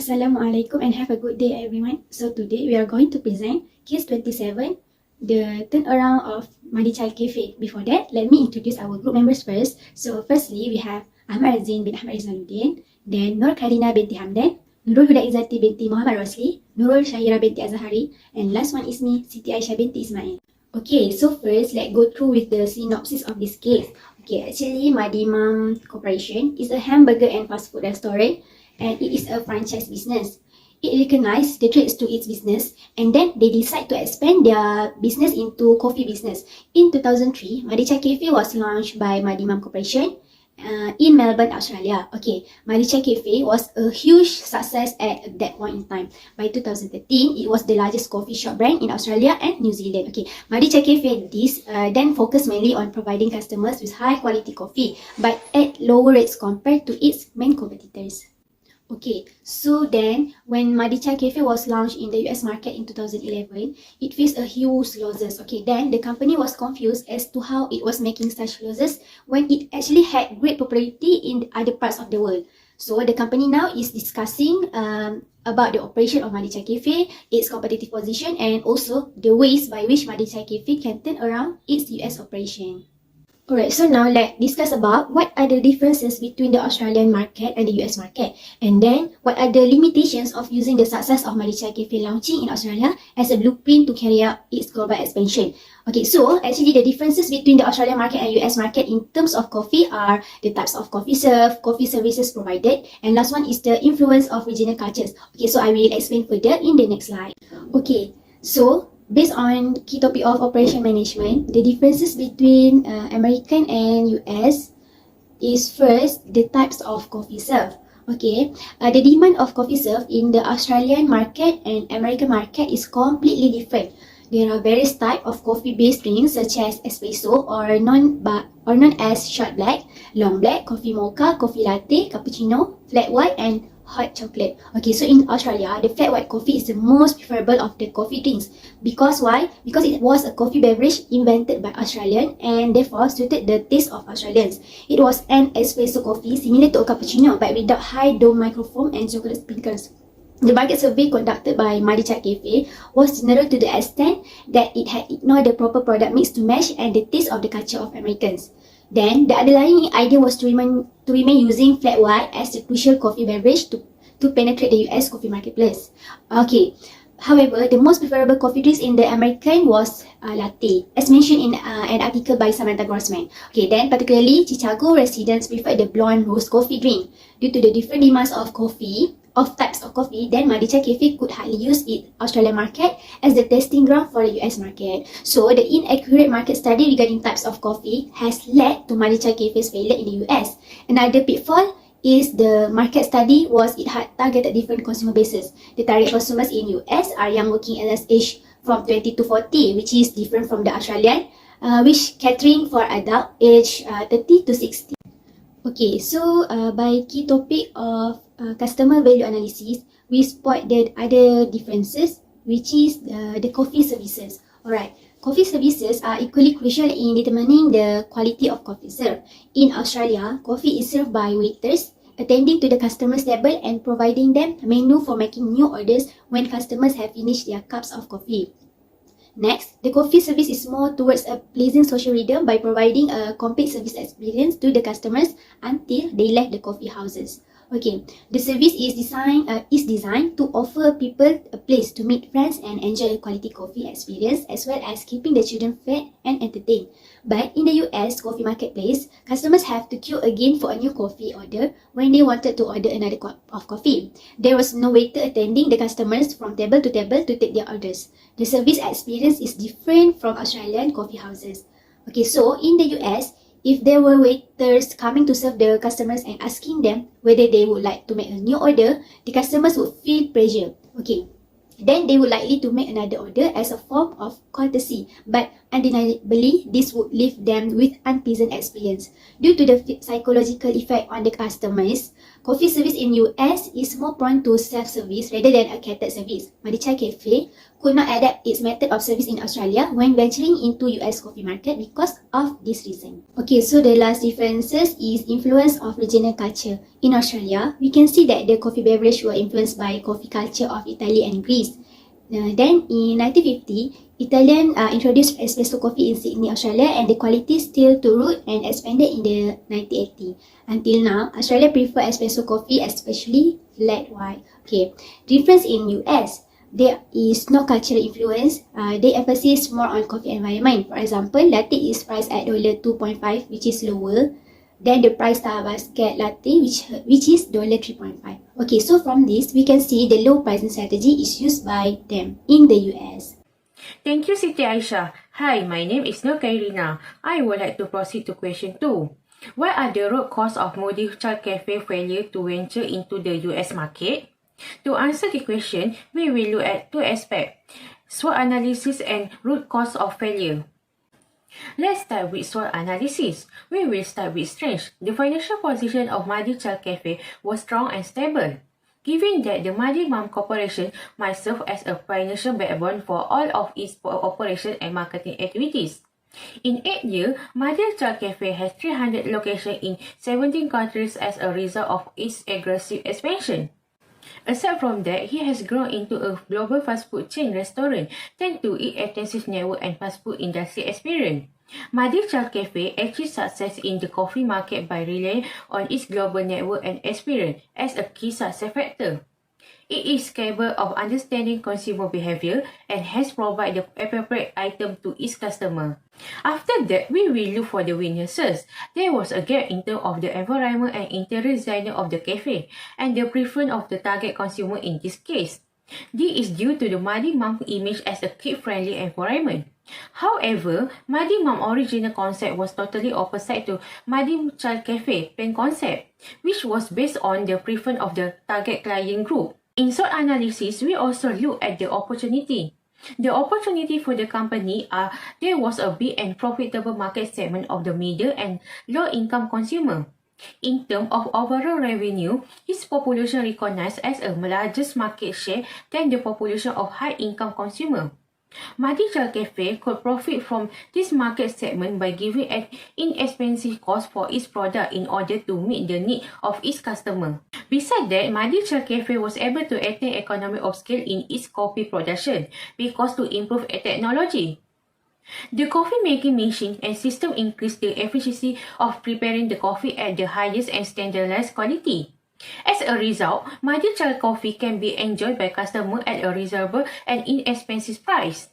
Assalamualaikum and have a good day everyone. So today we are going to present case 27, the turnaround of Madi Child Cafe. Before that, let me introduce our group members first. So firstly, we have Ahmad Azin bin Ahmad Izanuddin, then Nur Karina binti Hamdan, Nurul Huda Izzati binti Muhammad Rosli, Nurul Syahira binti Azhari, and last one is me, Siti Aisyah binti Ismail. Okay, so first let's go through with the synopsis of this case. Okay, actually Madimam Corporation is a hamburger and fast food restaurant, and it is a franchise business. It recognized the threats to its business, and then they decide to expand their business into coffee business. In 2003, Madicha Cafe was launched by Madimam Corporation in Melbourne, Australia. Okay, Madicha Cafe was a huge success at that point in time. By 2013, it was the largest coffee shop brand in Australia and New Zealand. Okay, Madicha Cafe then focused mainly on providing customers with high quality coffee, but at lower rates compared to its main competitors. Okay, so then when Madicha Cafe was launched in the US market in 2011, it faced a huge losses. Okay, then the company was confused as to how it was making such losses when it actually had great popularity in other parts of the world. So the company now is discussing about the operation of Madicha Cafe, its competitive position, and also the ways by which Madicha Cafe can turn around its US operation. Alright, so now let's discuss about what are the differences between the Australian market and the US market, and then what are the limitations of using the success of Madicha Cafe launching in Australia as a blueprint to carry out its global expansion. Okay, so actually the differences between the Australian market and US market in terms of coffee are the types of coffee served, coffee services provided, and last one is the influence of regional cultures. Okay, so I will explain further in the next slide. Okay, so based on key topic of operation management, the differences between American and US is first the types of coffee served. Okay, the demand of coffee served in the Australian market and American market is completely different. There are various types of coffee-based drinks such as espresso or known as short black, long black, coffee mocha, coffee latte, cappuccino, flat white, and hot chocolate. Okay, so in Australia, the flat white coffee is the most preferable of the coffee drinks. Because why? Because it was a coffee beverage invented by Australians and therefore suited the taste of Australians. It was an espresso coffee similar to a cappuccino but without high dome microfoam and chocolate sprinkles. The market survey conducted by Madicha Cafe was general to the extent that it had ignored the proper product mix to match and the taste of the culture of Americans. Then, the underlying idea was to remain using flat white as the crucial coffee beverage to penetrate the US coffee marketplace. Okay, however, the most preferable coffee drinks in the American was latte, as mentioned in an article by Samantha Grossman. Okay, then particularly Chicago residents preferred the blonde roast coffee drink. Due to the different demands of types of coffee, then Madicha Cafe could hardly use its Australian market as the testing ground for the US market. So the inaccurate market study regarding types of coffee has led to Madicha Cafe's failure in the US. Another pitfall is the market study was it had targeted different consumer bases. The target consumers in US are young working adults aged from 20 to 40, which is different from the Australian, which catering for adult aged 30 to 60. Okay, so by key topic of customer value analysis, we spot the other differences, which is the coffee services. Alright, coffee services are equally crucial in determining the quality of coffee served. In Australia, coffee is served by waiters, attending to the customer's table and providing them a menu for making new orders when customers have finished their cups of coffee. Next, the coffee service is more towards a pleasant social rhythm by providing a complete service experience to the customers until they left the coffee houses. Okay, the service is designed to offer people a place to meet friends and enjoy a quality coffee experience as well as keeping the children fed and entertained. But in the US coffee marketplace, customers have to queue again for a new coffee order when they wanted to order another cup of coffee. There was no waiter attending the customers from table to table to take their orders. The service experience is different from Australian coffee houses. Okay, so in the US, if there were waiters coming to serve the customers and asking them whether they would like to make a new order, the customers would feel pressure. Okay, then they would likely to make another order as a form of courtesy, but undeniably this would leave them with unpleasant experience. Due to the psychological effect on the customers, Coffee service in US is more prone to self-service rather than a catered service. Madichai Cafe could not adapt its method of service in Australia when venturing into US coffee market because of this reason. Okay, so the last differences is influence of regional culture. In Australia, we can see that the coffee beverage were influenced by coffee culture of Italy and Greece. Then in 1950, Italian introduced espresso coffee in Sydney, Australia, and the quality still to root and expanded in the 1980. Until now, Australia prefer espresso coffee, especially flat white. Okay, difference in US. There is no cultural influence. They emphasize more on coffee environment. For example, latte is priced at $2.5, which is lower than the price Starbucks latte, which is $3.5. Okay, so from this, we can see the low pricing strategy is used by them in the US. Thank you, Siti Aisha. Hi, my name is Nur Kairina. I would like to proceed to question 2. What are the root causes of Madichai Cafe failure to venture into the US market? To answer the question, we will look at 2 aspects: SWOT analysis and root cause of failure. Let's start with SWOT analysis. We will start with strength. The financial position of Madichai Cafe was strong and stable. Given that the Madi Mum Corporation might serve as a financial backbone for all of its operation and marketing activities. In 8 years, Madichai Cafe has 300 locations in 17 countries as a result of its aggressive expansion. Aside from that, he has grown into a global fast food chain restaurant, thanks to its extensive network and fast food industry experience. Madichai Cafe achieved success in the coffee market by relying on its global network and experience as a key success factor. It is capable of understanding consumer behavior and has provided the appropriate item to its customer. After that, we will look for the weaknesses. There was a gap in terms of the environment and interior design of the cafe and the preference of the target consumer in this case. This is due to the Madi Mum image as a kid-friendly environment. However, Madi Mum original concept was totally opposite to Madichai Cafe plain concept, which was based on the preference of the target client group. In SWOT analysis, we also look at the opportunity. The opportunity for the company are there was a big and profitable market segment of the middle and low-income consumer. In terms of overall revenue, its population recognized as a largest market share than the population of high-income consumer. Madichai Cafe could profit from this market segment by giving an inexpensive cost for its product in order to meet the need of its customer. Besides that, Madichai Cafe was able to attain economy of scale in its coffee production because to improve technology. The coffee making machine and system increased the efficiency of preparing the coffee at the highest and standardized quality. As a result, Madichai coffee can be enjoyed by customers at a reasonable and inexpensive price.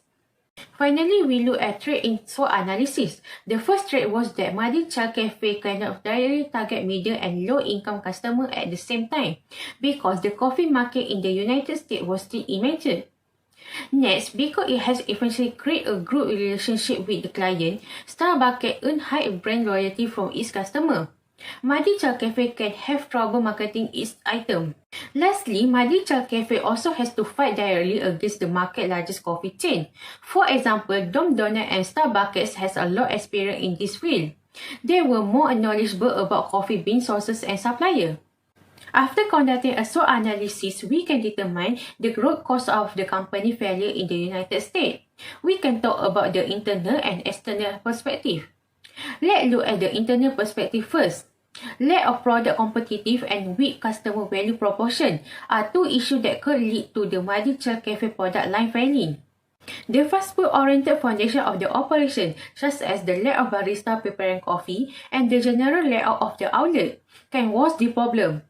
Finally, we look at trade in SWOT analysis. The first trait was that Madichai Cafe cannot directly target middle and low-income customers at the same time because the coffee market in the United States was still immature. Next, because it has eventually created a good relationship with the client, Starbucks earned high brand loyalty from its customer. Madichai Cafe can have trouble marketing its item. Lastly, Madichai Cafe also has to fight directly against the market's largest coffee chain. For example, Dom Donut and Starbucks has a lot of experience in this field. They were more knowledgeable about coffee bean sources and suppliers. After conducting a SWOT analysis, we can determine the root cause of the company failure in the United States. We can talk about the internal and external perspective. Let's look at the internal perspective first. Lack of product competitive and weak customer value proposition are 2 issues that could lead to the Madichai Cafe product line failing. The fast food-oriented foundation of the operation, such as the lack of barista preparing coffee and the general layout of the outlet, can worsen the problem.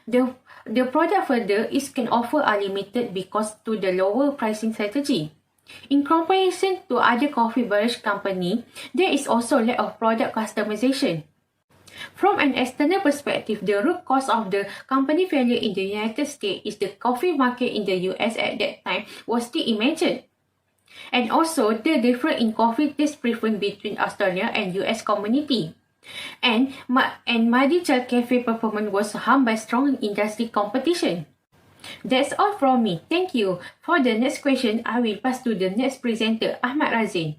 The product further can offer are limited because to the lower pricing strategy. In comparison to other coffee beverage company, there is also lack of product customization. From an external perspective, the root cause of the company failure in the United States is the coffee market in the US at that time was still immature. And also the difference in coffee taste preference between Australia and US community. And Madichai Cafe performance was harmed by strong industry competition. That's all from me. Thank you. For the next question, I will pass to the next presenter, Ahmad Razin.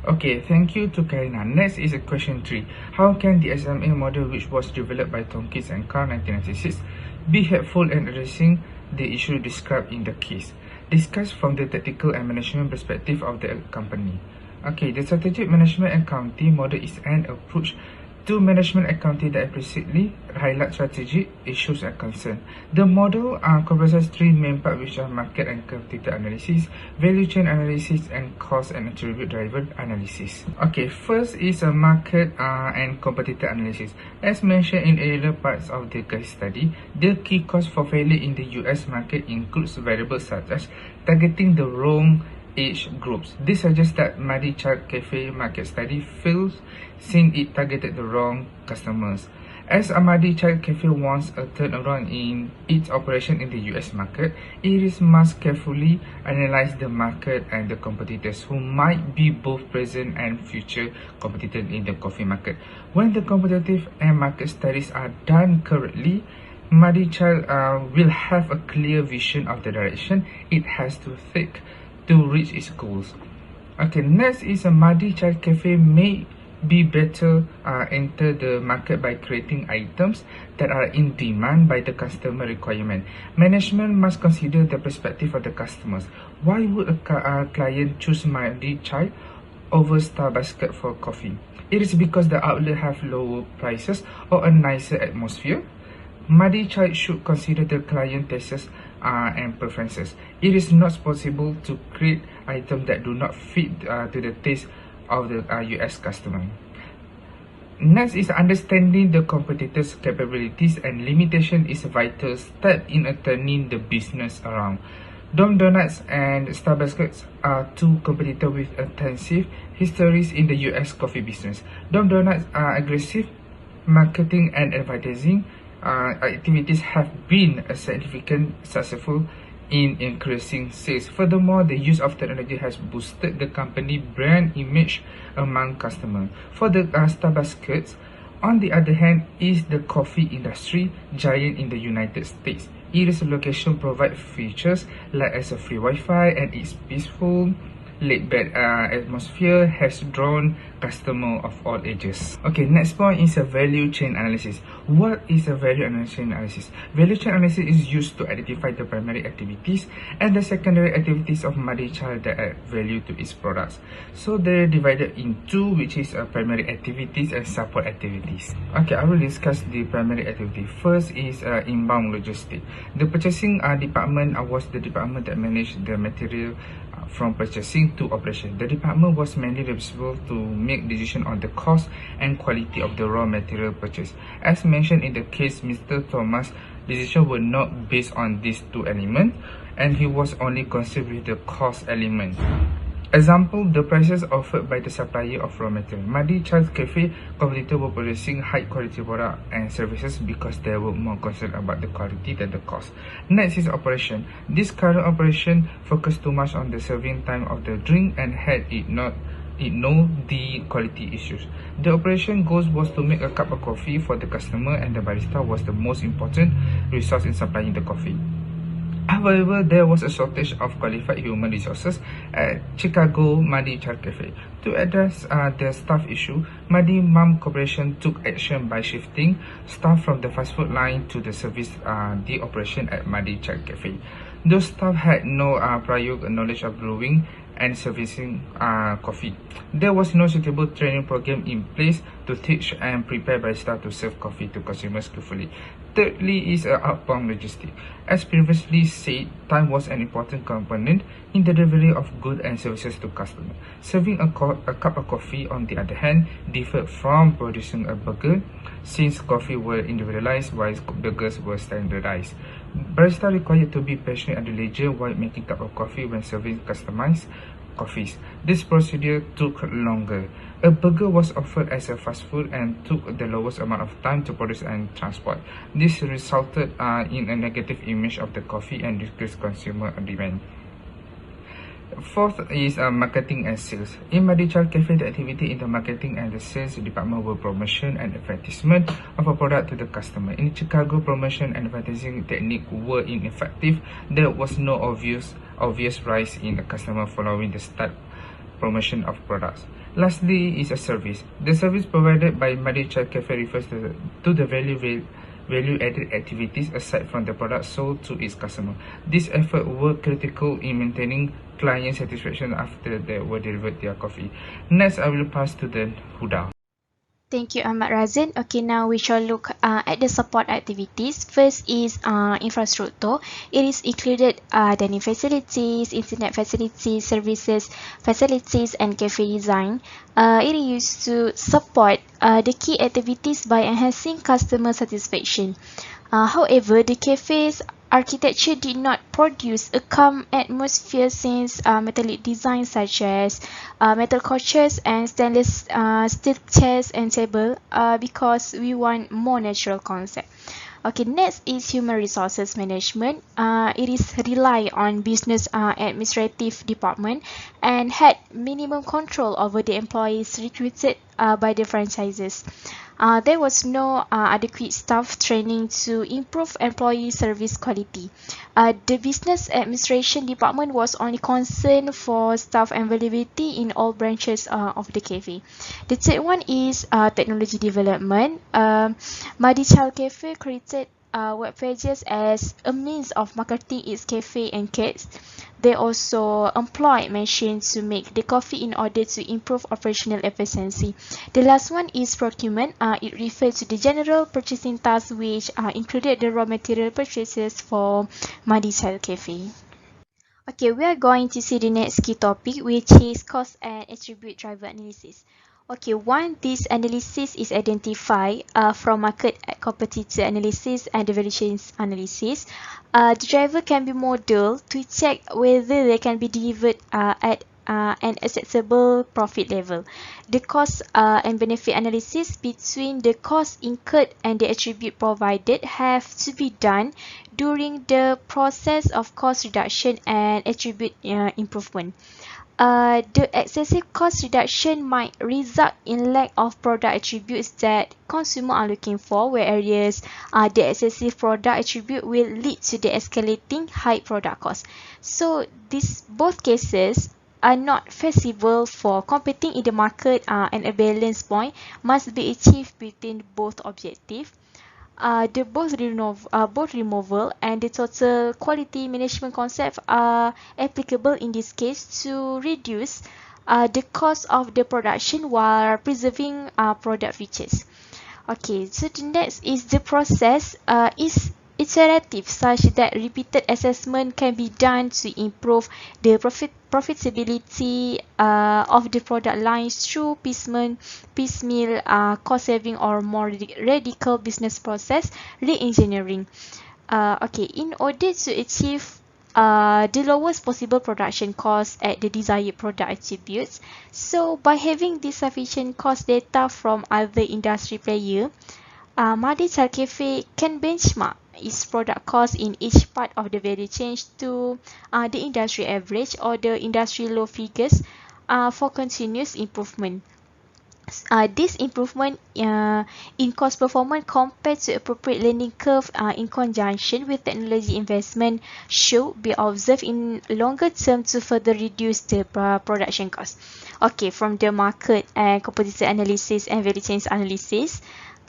Okay, thank you to Karina. Next is a question 3. How can the SMA model, which was developed by Tompkins and Carr 1996, be helpful in addressing the issue described in the case? Discussed from the tactical and management perspective of the company. Okay, the strategic management accounting model is an approach to management accounting that explicitly highlight strategic issues and concern. The model comprises 3 main parts, which are market and competitor analysis, value chain analysis, and cost and attribute driver analysis. Okay, first is a market and competitor analysis. As mentioned in earlier parts of the case study, the key cause for failure in the US market includes variables such as targeting the wrong age groups. This suggests that Muddy Child Cafe market study fails since it targeted the wrong customers. As a Muddy Child Cafe wants a turnaround in its operation in the US market, it must carefully analyze the market and the competitors who might be both present and future competitors in the coffee market. When the competitive and market studies are done correctly, Muddy Child will have a clear vision of the direction it has to take to reach its goals. Okay, next is a Muddy Child Cafe may be better enter the market by creating items that are in demand by the customer requirement. Management must consider the perspective of the customers. Why would a client choose Muddy Child over Starbucks for coffee? It is because the outlet have lower prices or a nicer atmosphere. Muddy Child should consider the client tastes and preferences. It is not possible to create items that do not fit to the taste of the US customer. Next is understanding the competitors' capabilities and limitation is a vital step in turning the business around. Dom Donuts and Starbucks are 2 competitors with extensive histories in the US coffee business. Dom Donuts' aggressive marketing and advertising activities have been significant successful in increasing sales. Furthermore, the use of technology has boosted the company brand image among customers. For the Starbucks, on the other hand, is the coffee industry giant in the United States. Its location provides features like as a free Wi-Fi and its peaceful laid-back atmosphere has drawn customers of all ages. Okay, next point is a value chain analysis. What is a value chain analysis? Value chain analysis is used to identify the primary activities and the secondary activities of Muddy Child that add value to its products. So they're divided in 2, which is primary activities and support activities. Okay, I will discuss the primary activity. First is inbound logistics. The purchasing department was the department that managed the material from purchasing to operation. The department was mainly responsible to make decisions on the cost and quality of the raw material purchased. As mentioned in the case, Mr. Thomas' decisions were not based on these 2 elements, and he was only concerned with the cost element. Example, the prices offered by the supplier of raw material. Muddy Child Cafe competitors were producing high quality products and services because they were more concerned about the quality than the cost. Next is operation. This current operation focused too much on the serving time of the drink and had ignored the quality issues. The operation goal was to make a cup of coffee for the customer, and the barista was the most important resource in supplying the coffee. However, there was a shortage of qualified human resources at Chicago Muddy Child Cafe. To address the staff issue, Muddy Mum Corporation took action by shifting staff from the fast food line to the service the operation at Muddy Child Cafe. Those staff had no prior knowledge of brewing and servicing coffee. There was no suitable training program in place to teach and prepare barista to serve coffee to consumers skillfully. Thirdly is outbound logistics. As previously said, time was an important component in the delivery of goods and services to customers. Serving a cup of coffee, on the other hand, differed from producing a burger, since coffee were individualized while burgers were standardized. Barista required to be patient and diligent while making cup of coffee when serving customized coffees. This procedure took longer. A burger was offered as a fast food and took the lowest amount of time to produce and transport. This resulted in a negative image of the coffee and decreased consumer demand. Fourth is marketing and sales. In Muddy Child Cafe, the activity in the marketing and the sales department were promotion and advertisement of a product to the customer. In Chicago, promotion and advertising technique were ineffective. There was no obvious rise in the customer following the start promotion of products. Lastly is a service. The service provided by Madi Child Cafe refers to the value-added activities aside from the product sold to its customer. These efforts were critical in maintaining client satisfaction after they were delivered their coffee. Next, I will pass to the Huda. Thank you, Ahmad Razin. Okay, now we shall look at the support activities. First is infrastructure. It is included dining facilities, internet facilities, services, facilities, and cafe design. It is used to support the key activities by enhancing customer satisfaction. However, the cafe's architecture did not produce a calm atmosphere since metallic designs such as metal couches and stainless steel chairs and table because we want more natural concept. Okay, next is human resources management. It is rely on business administrative department and had minimum control over the employees recruited by the franchises. There was no adequate staff training to improve employee service quality. The business administration department was only concerned for staff availability in all branches of the cafe. The third one is technology development. Madi Child Cafe created web pages as a means of marketing its cafe and kids. They also employ machines to make the coffee in order to improve operational efficiency. The last one is procurement. It refers to the general purchasing tasks which included the raw material purchases for Madi Child Cafe. Okay, we are going to see the next key topic, which is cost and attribute driver analysis. Okay, one, this analysis is identified from market competitor analysis and the value chains analysis. The driver can be modeled to check whether they can be delivered at an acceptable profit level. The cost and benefit analysis between the cost incurred and the attribute provided have to be done during the process of cost reduction and attribute improvement. The excessive cost reduction might result in lack of product attributes that consumers are looking for, whereas the excessive product attribute will lead to the escalating high product cost. So these both cases are not feasible for competing in the market, and a balance point must be achieved between both objectives. The both removal and the total quality management concept are applicable in this case to reduce the cost of the production while preserving product features. Okay, so the next is the process is iterative such that repeated assessment can be done to improve the profitability of the product lines through piecemeal cost saving or more radical business process re-engineering. Okay, in order to achieve the lowest possible production cost at the desired product attributes. So by having this sufficient cost data from other industry players, Madi Child Cafe can benchmark its product cost in each part of the value chain to the industry average or the industry low figures for continuous improvement. This improvement in cost performance compared to appropriate learning curve in conjunction with technology investment should be observed in longer term to further reduce the production cost. Okay, from the market and competitor analysis and value chains analysis,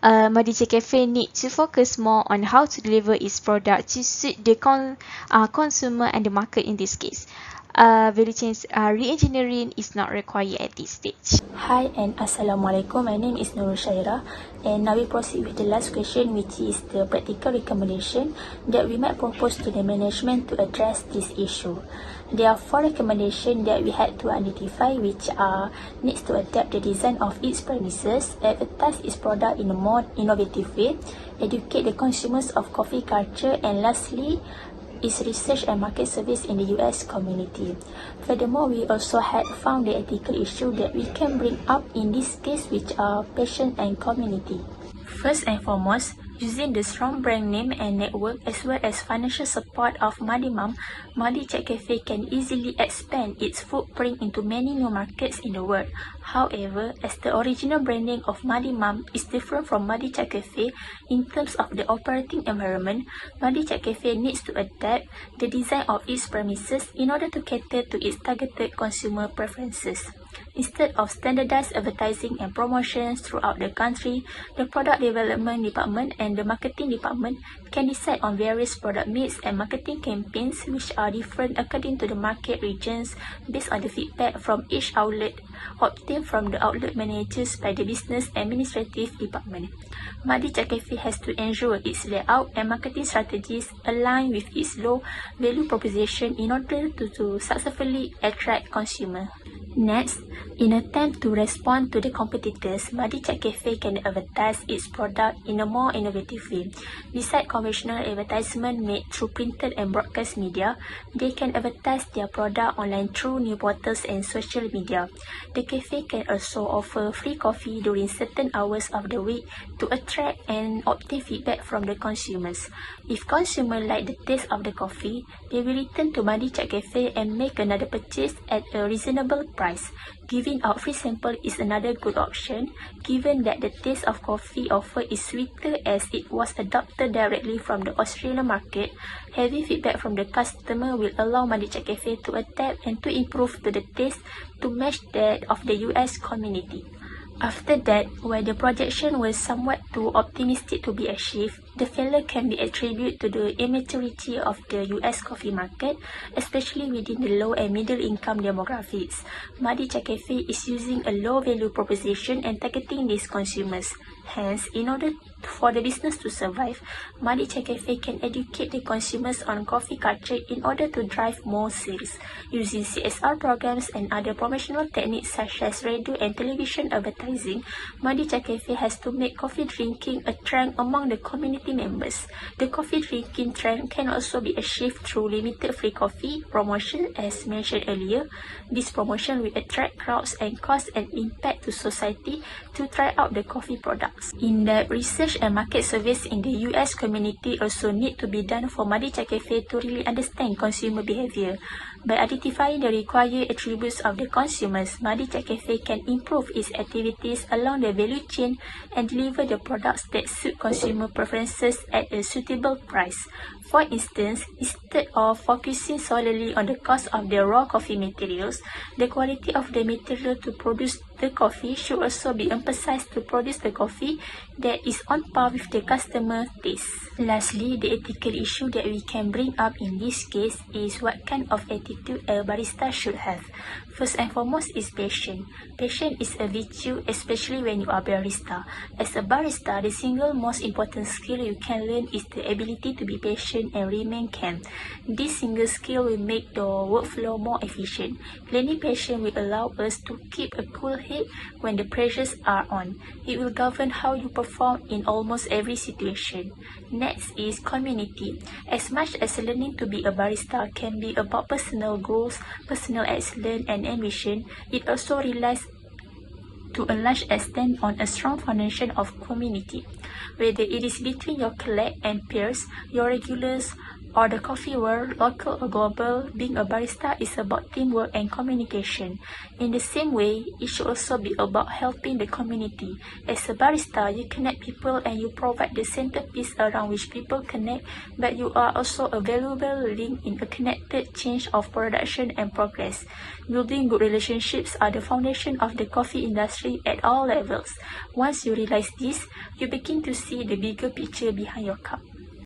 Madi Child Cafe need to focus more on how to deliver its product to suit the consumer and the market in this case. Value chains re-engineering is not required at this stage. Hi and Assalamualaikum. My name is Nurul Shaira, and now we proceed with the last question, which is the practical recommendation that we might propose to the management to address this issue. There are 4 recommendations that we had to identify, which are: needs to adapt the design of its premises, advertise its product in a more innovative way, educate the consumers of coffee culture, and lastly is research and market service in the US community. Furthermore, we also had found the ethical issue that we can bring up in this case, which are patient and community. First and foremost, using the strong brand name and network as well as financial support of Madi Mum, Madi Child Cafe can easily expand its footprint into many new markets in the world. However, as the original branding of Madi Mum is different from Madi Child Cafe in terms of the operating environment, Madi Child Cafe needs to adapt the design of its premises in order to cater to its targeted consumer preferences. Instead of standardized advertising and promotions throughout the country, the product development department and the marketing department can decide on various product mix and marketing campaigns which are different according to the market regions based on the feedback from each outlet obtained from the outlet managers by the business administrative department. Madi Chai Cafe has to ensure its layout and marketing strategies align with its low value proposition in order to successfully attract consumers. Next, in an attempt to respond to the competitors, Madi Chai Cafe can advertise its product in a more innovative way. Besides conventional advertisement made through printed and broadcast media, they can advertise their product online through news portals and social media. The cafe can also offer free coffee during certain hours of the week to attract and obtain feedback from the consumers. If consumers like the taste of the coffee, they will return to Madi Chai Cafe and make another purchase at a reasonable price. Giving out free sample is another good option, given that the taste of coffee offered is sweeter as it was adopted directly from the Australian market. Having feedback from the customer will allow Madi Chai Cafe to adapt and to improve to the taste to match that of the US community. After that, where the projection was somewhat too optimistic to be achieved, the failure can be attributed to the immaturity of the US coffee market, especially within the low and middle income demographics. Madi Chai Cafe is using a low value proposition and targeting these consumers. Hence, in order for the business to survive, Madi Chai Cafe can educate the consumers on coffee culture in order to drive more sales. Using CSR programs and other promotional techniques such as radio and television advertising, Madi Chai Cafe has to make coffee drinking a trend among the community members. The coffee drinking trend can also be achieved through limited free coffee promotion as mentioned earlier. This promotion will attract crowds and cause an impact to society to try out the coffee products. In-depth research and market surveys in the US community also need to be done for Madi Chai Cafe to really understand consumer behavior. By identifying the required attributes of the consumers, Madi Chai Cafe can improve its activities along the value chain and deliver the products that suit consumer preferences at a suitable price. For instance, instead of focusing solely on the cost of the raw coffee materials, the quality of the material to produce the coffee should also be emphasized to produce the coffee that is on par with the customer taste. Lastly, the ethical issue that we can bring up in this case is what kind of attitude a barista should have. First and foremost is patience. Patience is a virtue, especially when you are barista. As a barista, the single most important skill you can learn is the ability to be patient and remain calm. This single skill will make the workflow more efficient. Learning patience will allow us to keep a cool head when the pressures are on. It will govern how you perform in almost every situation. Next is community. As much as learning to be a barista can be about personal goals, personal excellence, and ambition, it also relies to a large extent on a strong foundation of community. Whether it is between your colleagues and peers, your regulars, or the coffee world, local or global, being a barista is about teamwork and communication. In the same way, it should also be about helping the community. As a barista, you connect people and you provide the centerpiece around which people connect, but you are also a valuable link in a connected chain of production and progress. Building good relationships are the foundation of the coffee industry at all levels. Once you realize this, you begin to see the bigger picture behind your cup.